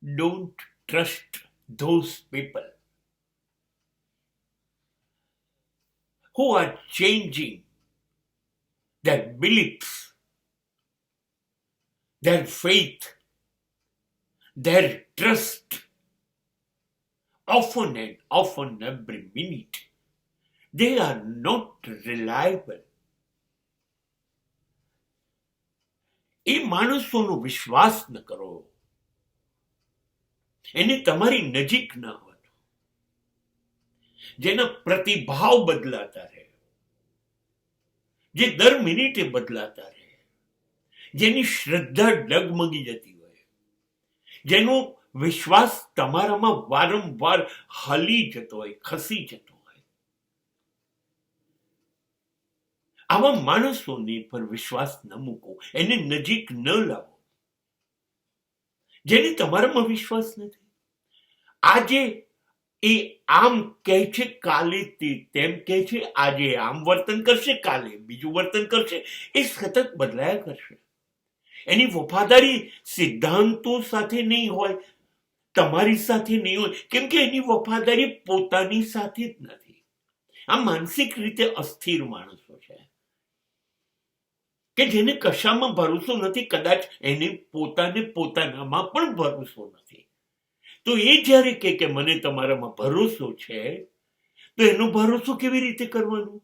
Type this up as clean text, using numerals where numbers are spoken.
Don't trust those people who are changing their beliefs, their faith, their trust, often and often every minute. They are not reliable. એ માણસોનો વિશ્વાસ ન કરો, એને તમારી નજીક ન આવવા દો. જેના પ્રતિભાવ બદલાતા રહે, જે દર મિનિટે બદલાતા રહે, જેની શ્રદ્ધા ડગમગી જતી હોય, જેનો વિશ્વાસ તમારામાં વારંવાર હલી જતો હોય, ખસી જતો હોય, આવા માણસોની પર વિશ્વાસ ન મૂકો, એને નજીક ન લાવો. જેને તમારામાં વિશ્વાસ નથી, આજે એ આમ કહે છે, કાલે તે તેમ કહે છે, આજે આમ વર્તન કરશે, કાલે બીજું વર્તન કરશે, એ સતત બદલાયા કરશે. એની વફાદારી સિદ્ધાંતો સાથે નહીં હોય, તમારી સાથે નહીં હોય, કેમ કે એની વફાદારી પોતાની સાથે જ નથી. આ માનસિક રીતે અસ્થિર માણસો છે કે જેને કશામાં ભરોસો નથી, કદાચ એને પોતાને પોતાનામાં પણ ભરોસો નથી. તો એ જ્યારે કે મને તમારામાં ભરોસો છે, તો એનો ભરોસો કેવી રીતે કરવાનો?